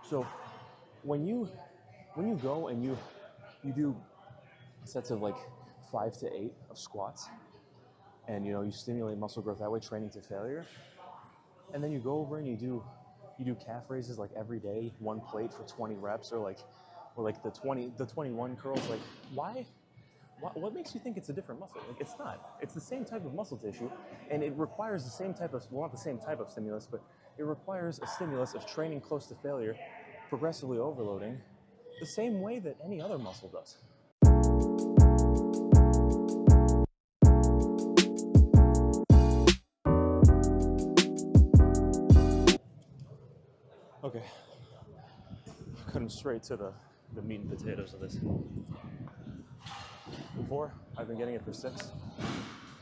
So when you go and you do sets of like 5 to 8 of squats, and you stimulate muscle growth that way, training to failure, and then you go over and you do calf raises like every day, one plate for 20 reps, or like the 21 curls. Like what makes you think it's a different muscle? Like it's not. It's the same type of muscle tissue, and it requires the same type of, well, not the same type of stimulus, but it requires a stimulus of training close to failure, progressively overloading, the same way that any other muscle does. Okay, cutting straight to the meat and potatoes of this. Before, I've been getting it for 6.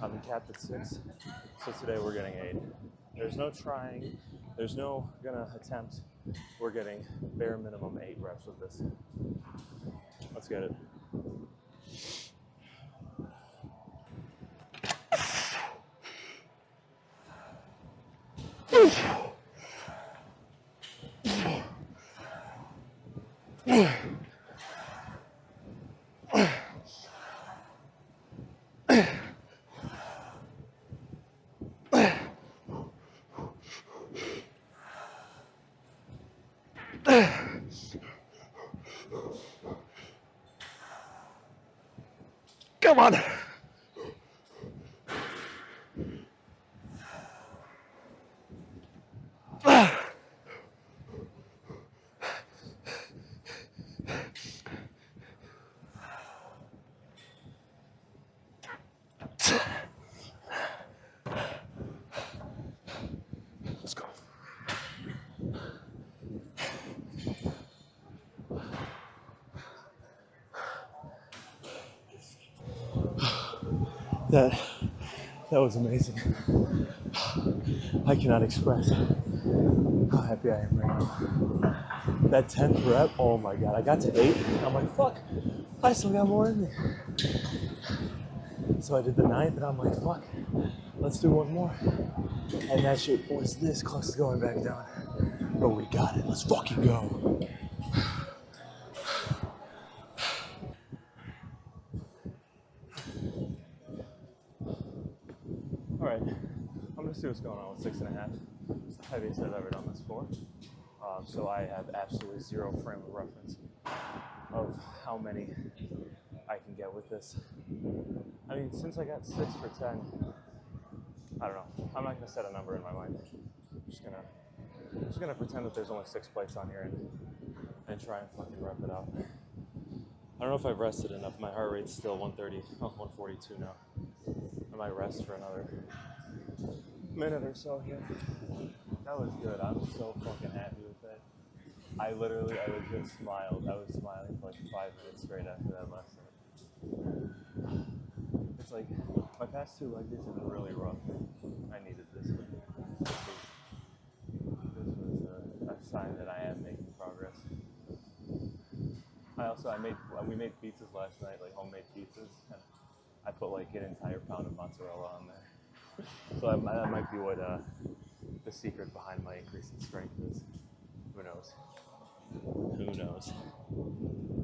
I've been capped at 6. So today we're getting 8. There's no trying. There's no gonna attempt. We're getting bare minimum 8 reps with this. Let's get it. Come on. Let's go. That was amazing. I cannot express how happy I am right now. That 10th rep, oh my God, I got to 8. I'm like, fuck, I still got more in me. So I did the 9th, and I'm like, fuck, let's do one more. And that shit was this close to going back down. But we got it, let's fucking go. All right, I'm gonna see what's going on with 6.5. It's the heaviest I've ever done this for. So I have absolutely zero frame of reference of how many I can get with this. I mean, since I got 6 for 10, I don't know. I'm not gonna set a number in my mind. I'm just gonna pretend that there's only 6 plates on here and try and fucking rep it out. I don't know if I've rested enough. My heart rate's still 130, 142 now. I might rest for another minute or so here. That was good. I'm so fucking happy with that. I legit smiled. I was smiling for like 5 minutes straight after that last night. It's like my past 2 leg days have been really rough. I needed this. This was a sign that I am making progress. We made pizzas last night, like homemade pizzas, and I put like an entire pound of mozzarella on there. So that might be what the secret behind my increase in strength is. Who knows? Who knows?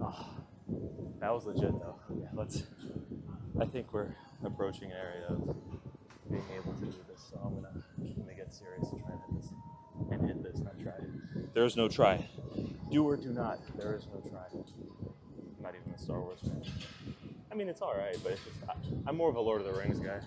Oh, that was legit though. Yeah, I think we're approaching an area of being able to do this, so I'm gonna get serious and try to hit this. And hit this, not try. There is no try. Do or do not. There is no try. I'm not even a Star Wars fan. I mean, it's alright, but it's just, I'm more of a Lord of the Rings guy.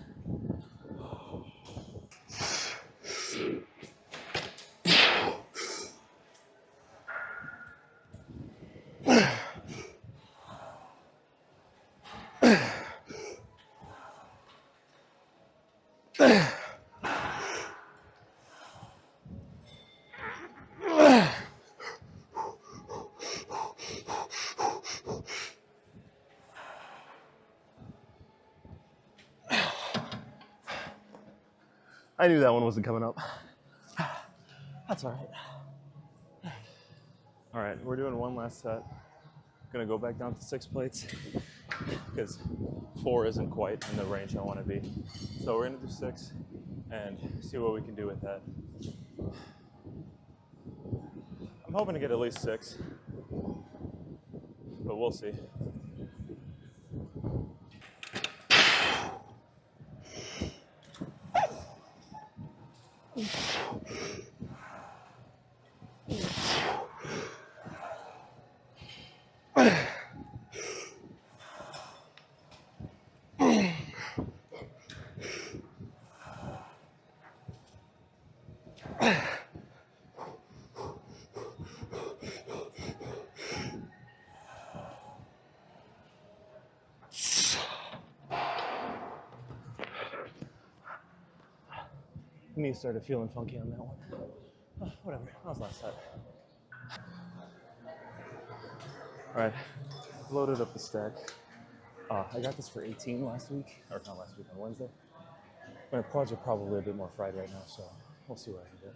I knew that one wasn't coming up. That's all right. All right, we're doing one last set. Gonna go back down to 6 plates because 4 isn't quite in the range I want to be. So we're gonna do 6 and see what we can do with that. I'm hoping to get at least 6, but we'll see. Knee started feeling funky on that one. Whatever, that was last set. All right, loaded up the stack. I got this for 18 last week, or not last week, on Wednesday. My quads are probably a bit more fried right now, so we'll see what I can do.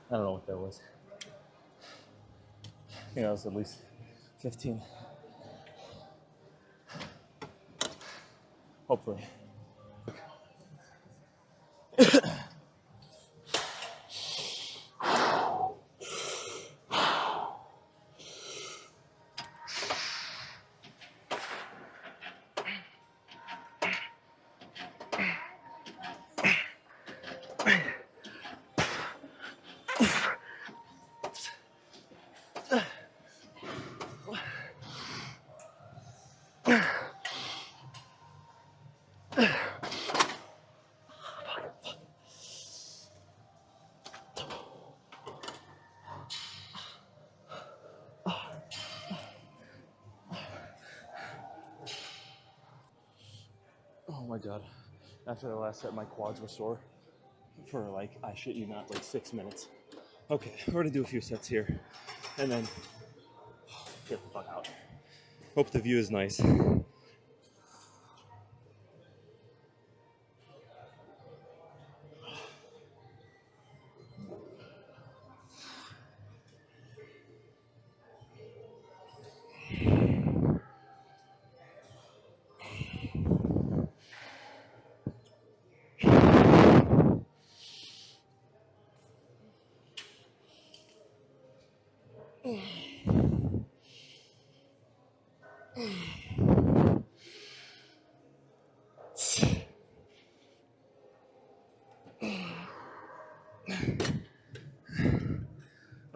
I don't know what that was. I think that was at least 15. Hopefully. Oh my God. After the last set, my quads were sore for like, I shit you not, like 6 minutes. Okay, we're gonna do a few sets here and then get the fuck out. Hope the view is nice.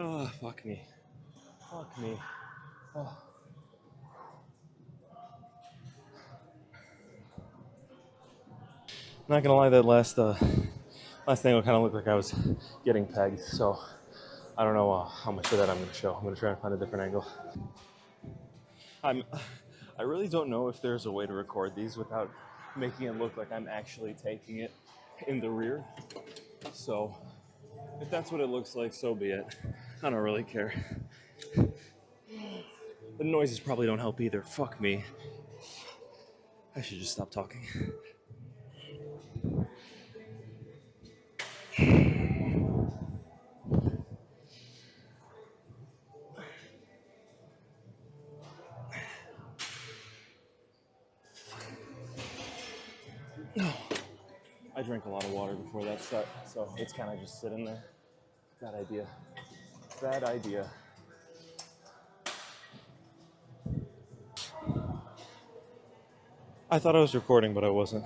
Oh, fuck me. Fuck me. Oh. Not gonna lie, that last angle kind of looked like I was getting pegged, so I don't know how much of that I'm gonna show. I'm gonna try and find a different angle. I really don't know if there's a way to record these without making it look like I'm actually taking it in the rear. So if that's what it looks like, so be it. I don't really care. The noises probably don't help either. Fuck me. I should just stop talking. I drank a lot of water before that set, so it's kind of just sitting there. Bad idea. Bad idea. I thought I was recording, but I wasn't.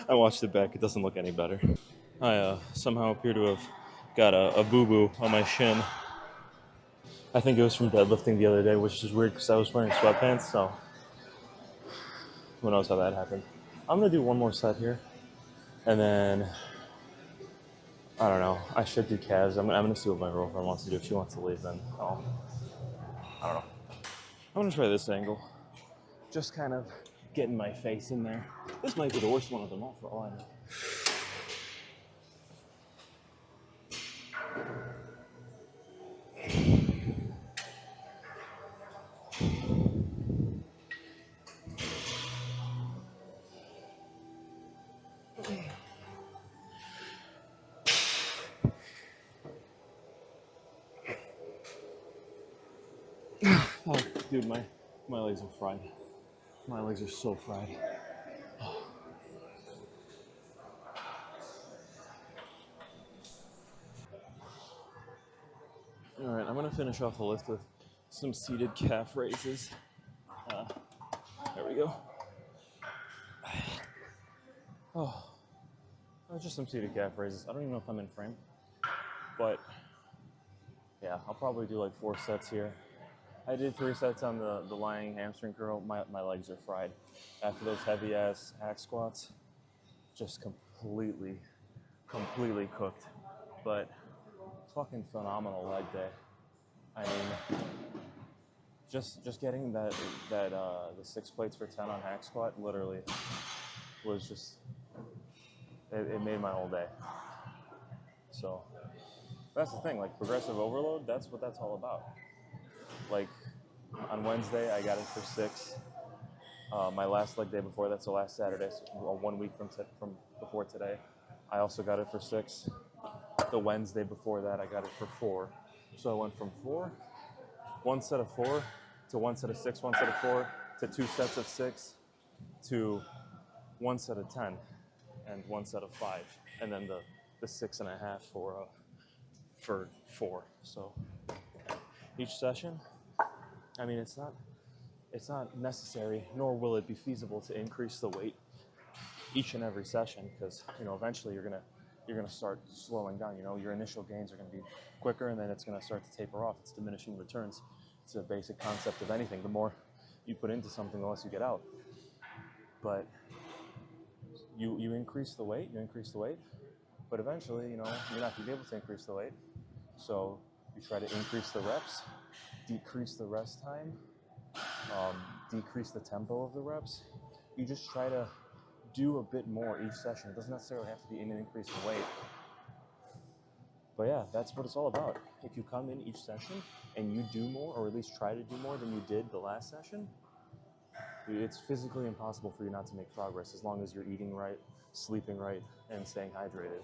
I watched it back. It doesn't look any better. I somehow appear to have got a boo-boo on my shin. I think it was from deadlifting the other day, which is weird because I was wearing sweatpants, so who knows how that happened. I'm going to do one more set here, and then, I don't know, I should do calves. I'm going to see what my girlfriend wants to do. If she wants to leave, then I don't know. I'm gonna try this angle. Just kind of getting my face in there. This might be the worst one of them all for all I know. Oh, dude, my legs are fried. My legs are so fried. All right, I'm gonna finish off the lift with some seated calf raises. Uh, there we go. Oh, just some seated calf raises. I don't even know if I'm in frame, but yeah, I'll probably do like 4 sets here. I did 3 sets on the lying hamstring curl. My legs are fried. After those heavy ass hack squats, just completely cooked. But fucking phenomenal leg day. I mean, just getting the 6 plates for 10 on hack squat literally was just it made my whole day. So that's the thing, like progressive overload, that's what that's all about. Like on Wednesday, I got it for 6. My last leg day before that, so last Saturday, so 1 week from before today, I also got it for 6. The Wednesday before that, I got it for 4. So I went from 1 set of 4 to 1 set of 6, 1 set of 4 to 2 sets of 6 to 1 set of 10 and 1 set of 5, and then the 6.5 for 4. So each session, I mean, it's not necessary, nor will it be feasible to increase the weight each and every session, because eventually you're gonna start slowing down. Your initial gains are gonna be quicker, and then it's gonna start to taper off. It's diminishing returns. It's a basic concept of anything. The more you put into something, the less you get out. But you increase the weight, but eventually, you're not gonna be able to increase the weight. So you try to increase the reps, decrease the rest time, decrease the tempo of the reps. You just try to do a bit more each session. It doesn't necessarily have to be an increase in weight. But yeah, that's what it's all about. If you come in each session and you do more, or at least try to do more than you did the last session, it's physically impossible for you not to make progress as long as you're eating right, sleeping right, and staying hydrated.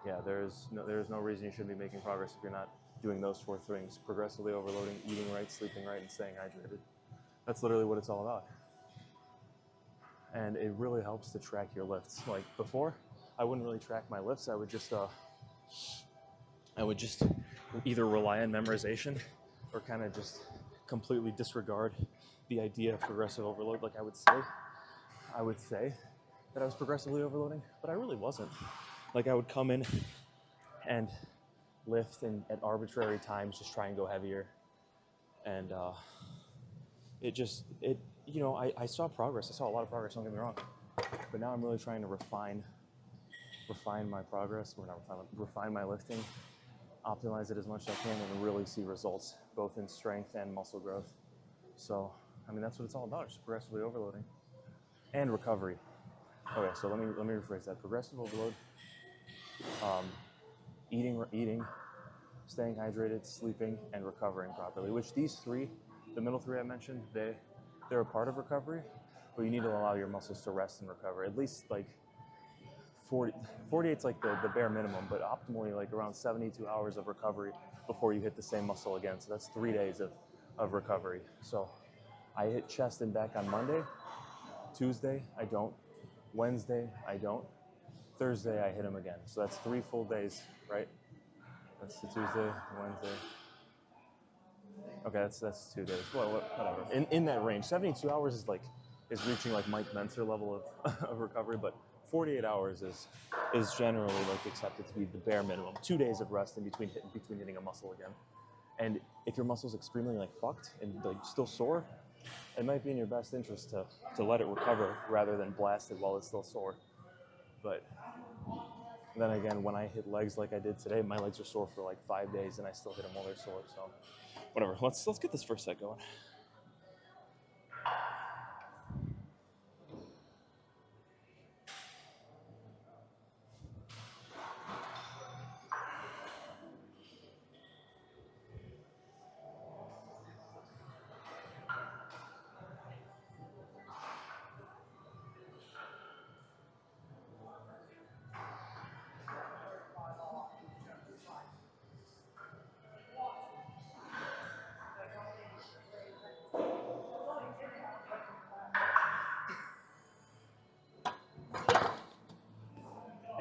Yeah, there's no reason you shouldn't be making progress if you're not doing those 4 things: progressively overloading, eating right, sleeping right, and staying hydrated. That's literally what it's all about. And it really helps to track your lifts. Like before, I wouldn't really track my lifts. I would just either rely on memorization or kind of just completely disregard the idea of progressive overload. Like I would say that I was progressively overloading, but I really wasn't. Like I would come in and lift at arbitrary times, just try and go heavier, and I saw progress. I saw a lot of progress. Don't get me wrong, but now I'm really trying to refine my progress. Refine my lifting, optimize it as much as I can, and really see results both in strength and muscle growth. So, I mean, that's what it's all about. Just progressively overloading and recovery. Okay, so let me rephrase that. Progressive overload, eating, staying hydrated, sleeping, and recovering properly. Which these 3, the middle 3 I mentioned, they're a part of recovery, but you need to allow your muscles to rest and recover. At least like 48 is like the bare minimum, but optimally like around 72 hours of recovery before you hit the same muscle again. So that's 3 days of recovery. So I hit chest and back on Monday. Tuesday, I don't. Wednesday, I don't. Thursday, I hit them again. So that's 3 full days, right? That's the Tuesday, Wednesday. Okay, that's 2 days. Well, whatever. In that range, 72 hours is reaching like Mike Mentzer level of recovery, but 48 hours is generally like accepted to be the bare minimum. 2 days of rest in between hitting a muscle again. And if your muscle's extremely like fucked and like still sore, it might be in your best interest to let it recover rather than blast it while it's still sore. But then again, when I hit legs like I did today, my legs are sore for like 5 days and I still hit them while they're sore. So whatever. Let's get this first set going.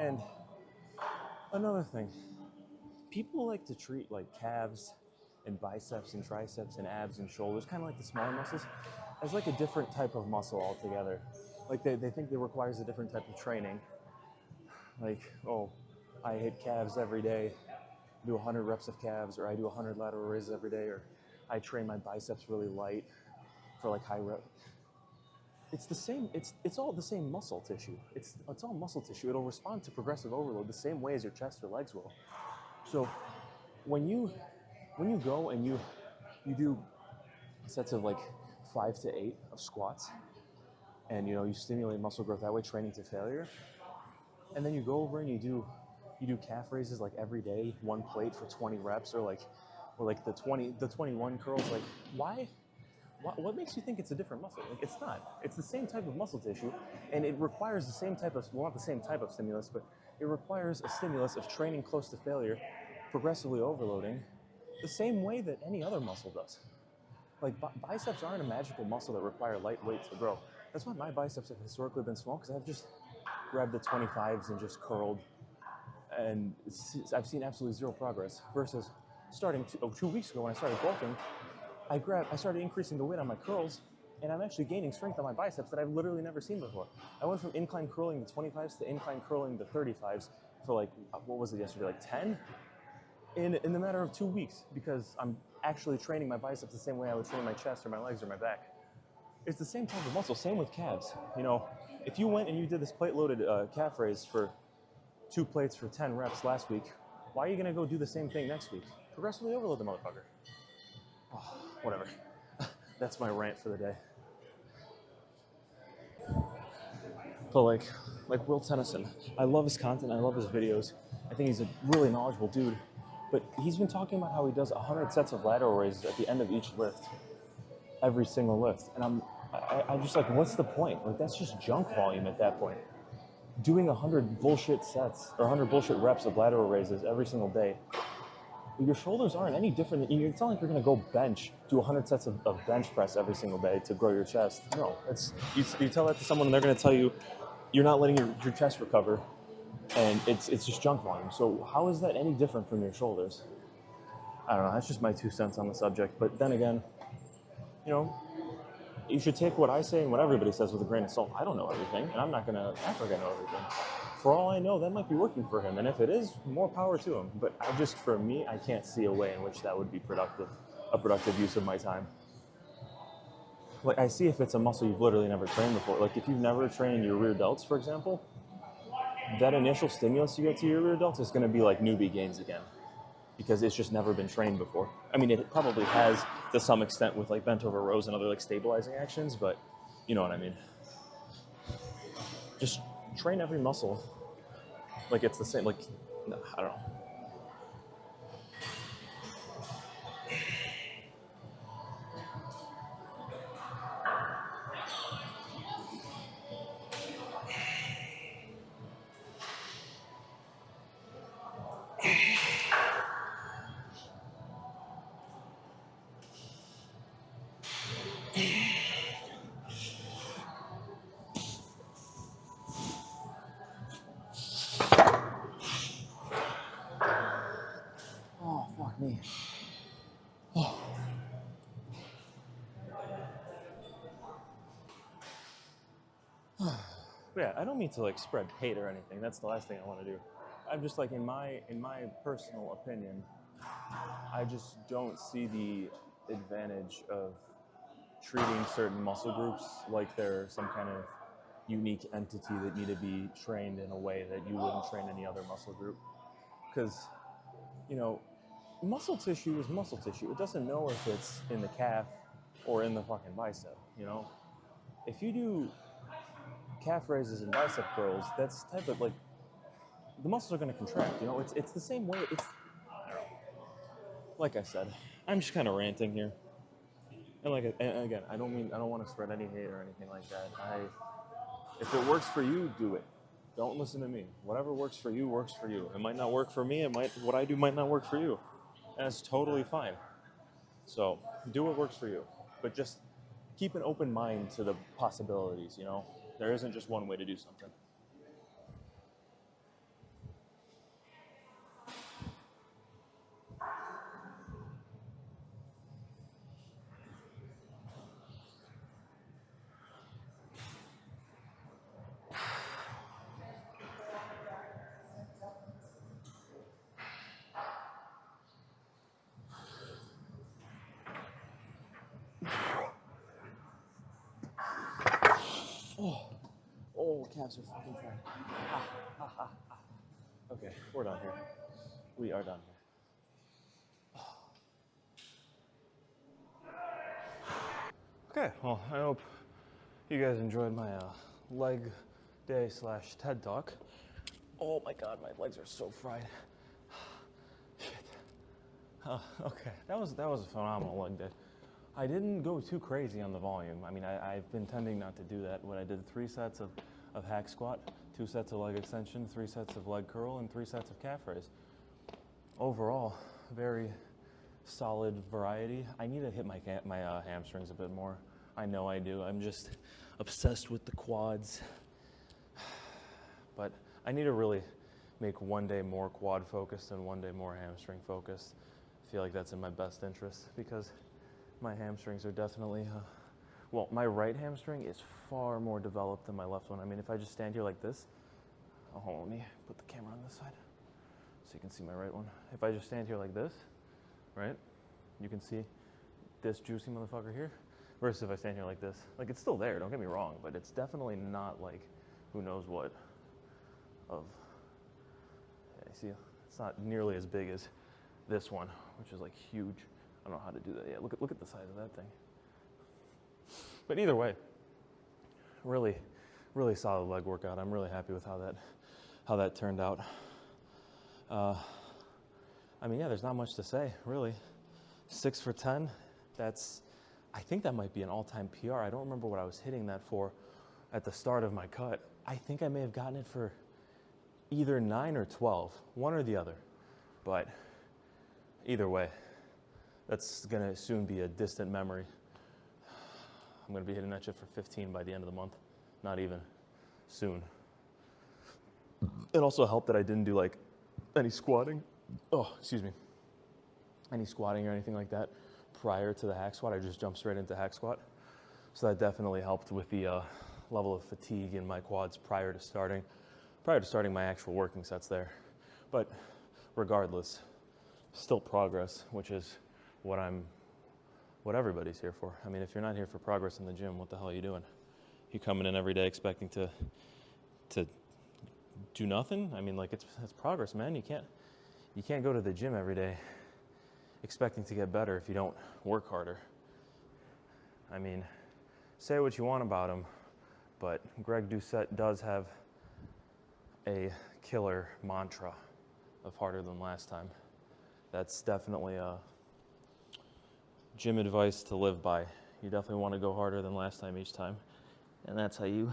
And another thing, people like to treat like calves and biceps and triceps and abs and shoulders, kind of like the smaller muscles, as like a different type of muscle altogether. Like they think it requires a different type of training. Like, oh, I hit calves every day, do 100 reps of calves, or I do 100 lateral raises every day, or I train my biceps really light for like high rep. It's the same. It's all the same muscle tissue. It's all muscle tissue. It'll respond to progressive overload the same way as your chest or legs will. So when you go and you do sets of like 5 to 8 of squats, and you stimulate muscle growth that way, training to failure, and then you go over and you do calf raises like every day, one plate for 20 reps, or like the 21 curls. Like, why? What makes you think it's a different muscle? Like, it's not. It's the same type of muscle tissue, and it requires the same type of, well, not the same type of stimulus, but it requires a stimulus of training close to failure, progressively overloading, the same way that any other muscle does. Like, biceps aren't a magical muscle that require light weight to grow. That's why my biceps have historically been small, because I've just grabbed the 25s and just curled, and I've seen absolutely zero progress. Versus starting 2 weeks ago when I started bulking, I started increasing the weight on my curls, and I'm actually gaining strength on my biceps that I've literally never seen before. I went from incline curling the 25s to incline curling the 35s for like, what was it yesterday, like 10? In the matter of 2 weeks, because I'm actually training my biceps the same way I would train my chest or my legs or my back. It's the same type of muscle, same with calves. If you went and you did this plate-loaded calf raise for 2 plates for 10 reps last week, why are you gonna go do the same thing next week? Progressively overload the motherfucker. Oh, whatever. That's my rant for the day. But like Will Tennyson, I love his content, I love his videos. I think he's a really knowledgeable dude. But he's been talking about how he does 100 sets of lateral raises at the end of each lift, every single lift. And I'm just like, what's the point? Like, that's just junk volume at that point. Doing 100 bullshit sets or 100 bullshit reps of lateral raises every single day, your shoulders aren't any different. It's not like you're going to go do 100 sets of bench press every single day to grow your chest. No, you tell that to someone and they're going to tell you you're not letting your chest recover, and it's just junk volume. So how is that any different from your shoulders? I don't know. That's just my 2 cents on the subject. But then again, you should take what I say and what everybody says with a grain of salt. I don't know everything, and I'm not going to act like I know everything. For all I know, that might be working for him, and if it is, more power to him. But for me, I can't see a way in which that would be a productive use of my time. Like, I see if it's a muscle you've literally never trained before. Like, if you've never trained your rear delts, for example, that initial stimulus you get to your rear delts is going to be like newbie gains again, because it's just never been trained before. I mean, it probably has to some extent with like bent over rows and other like stabilizing actions, but you know what I mean. Just train every muscle like it's the same. Like, no, I don't know. Oh, fuck me. Oh. Yeah, I don't mean to like spread hate or anything. That's the last thing I want to do. I'm just like, in my personal opinion, I just don't see the advantage of treating certain muscle groups like they're some kind of unique entity that need to be trained in a way that you wouldn't train any other muscle group. Because, you know, muscle tissue is muscle tissue. It doesn't know if it's in the calf or in the fucking bicep, you know? If you do calf raises and bicep curls, that's type of like, the muscles are gonna contract, you know? It's the same way, I don't know. Like I said, I'm just kind of ranting here. And and again, I don't want to spread any hate or anything like that. If it works for you, do it. Don't listen to me. Whatever works for you works for you. It might not work for me. What I do might not work for you, and it's totally fine. So do what works for you, but just keep an open mind to the possibilities. You know, there isn't just one way to do something. Oh, calves are fucking fine. Okay, we're done here. We are done here. Okay, well, I hope you guys enjoyed my leg day / TED talk. Oh my God, my legs are so fried. Shit. Okay, that was a phenomenal leg day. I didn't go too crazy on the volume. I mean, I've been tending not to do that. What I did 3 sets of hack squat, 2 sets of leg extension, 3 sets of leg curl, and 3 sets of calf raise. Overall, very solid variety. I need to hit my hamstrings a bit more. I know I do. I'm just obsessed with the quads. But I need to really make one day more quad focused and one day more hamstring focused. I feel like that's in my best interest because my hamstrings are definitely, well, my right hamstring is far more developed than my left one. I mean, if I just stand here like this, oh, hold on, let me put the camera on this side so you can see my right one. If I just stand here like this, right, you can see this juicy motherfucker here, versus if I stand here like this. Like, it's still there, don't get me wrong, but it's definitely not like who knows what of, yeah, you see, it's not nearly as big as this one, which is like huge. I don't know how to do that yet. Look at the size of that thing. But either way, really, really solid leg workout. I'm really happy with how that turned out. I mean, yeah, there's not much to say, really. 6 for 10. I think that might be an all-time PR. I don't remember what I was hitting that for at the start of my cut. I think I may have gotten it for either 9 or 12, one or the other. But either way, that's gonna soon be a distant memory. I'm gonna be hitting that shit for 15 by the end of the month. Not even, soon. It also helped that I didn't do like any squatting. Oh, excuse me. Any squatting or anything like that prior to the hack squat. I just jumped straight into hack squat. So that definitely helped with the level of fatigue in my quads prior to starting my actual working sets there. But regardless, still progress, which is what everybody's here for. I mean, if you're not here for progress in the gym, what the hell are you doing? You coming in every day expecting to do nothing? I mean, like, it's progress, man. You can't go to the gym every day expecting to get better if you don't work harder. I mean, say what you want about him, but Greg Doucette does have a killer mantra of harder than last time. That's definitely a gym advice to live by. You definitely want to go harder than last time each time, and that's how you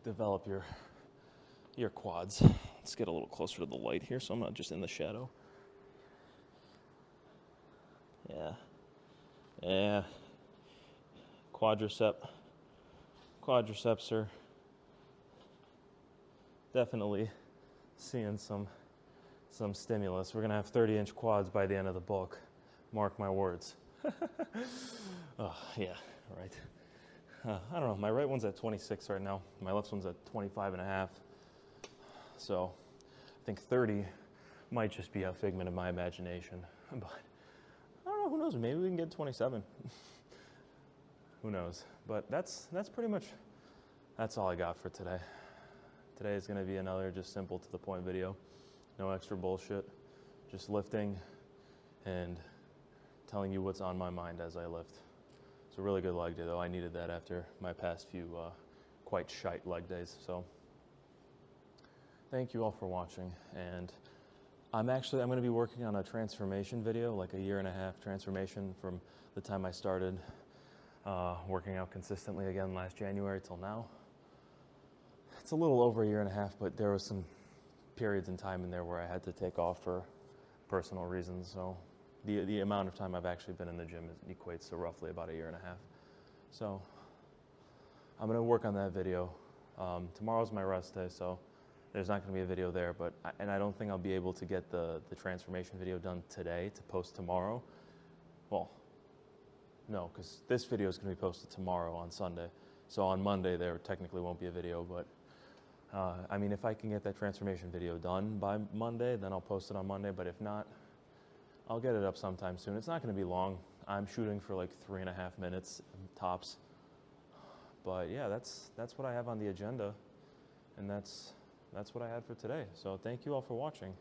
develop your quads. Let's get a little closer to the light here so I'm not just in the shadow. Yeah. Quadriceps are definitely seeing some stimulus. We're gonna have 30-inch quads by the end of the book. Mark my words. Oh, yeah, right. I don't know, my right one's at 26 right now. My left one's at 25 and a half. So I think 30 might just be a figment of my imagination. But I don't know, who knows, maybe we can get 27. Who knows? But that's pretty much, that's all I got for today. Today is gonna be another just simple to the point video. No extra bullshit, just lifting and telling you what's on my mind as I lift. It's a really good leg day though. I needed that after my past few quite shite leg days. So thank you all for watching, and I'm going to be working on a transformation video, like a 1.5-year transformation from the time I started working out consistently again last January till now. It's a little over 1.5 years, but there was some periods in time in there where I had to take off for personal reasons. So the amount of time I've actually been in the gym equates to roughly about 1.5 years. So I'm going to work on that video. Tomorrow's my rest day, so there's not going to be a video there, but I don't think I'll be able to get the transformation video done today to post tomorrow. Well, no, because this video is going to be posted tomorrow on Sunday. So on Monday there technically won't be a video, but I mean, if I can get that transformation video done by Monday, then I'll post it on Monday, but if not, I'll get it up sometime soon. It's not going to be long. I'm shooting for like 3.5 minutes tops. But yeah, that's what I have on the agenda, and that's what I had for today. So thank you all for watching,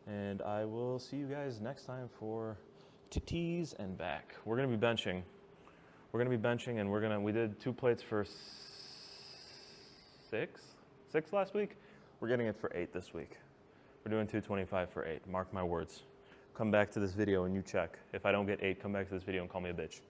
and I will see you guys next time for titties and back. We're gonna be benching. And we did 2 plates for 6 last week. We're getting it for 8 this week. We're doing 225 for 8. Mark my words. Come back to this video and you check. If I don't get 8, come back to this video and call me a bitch.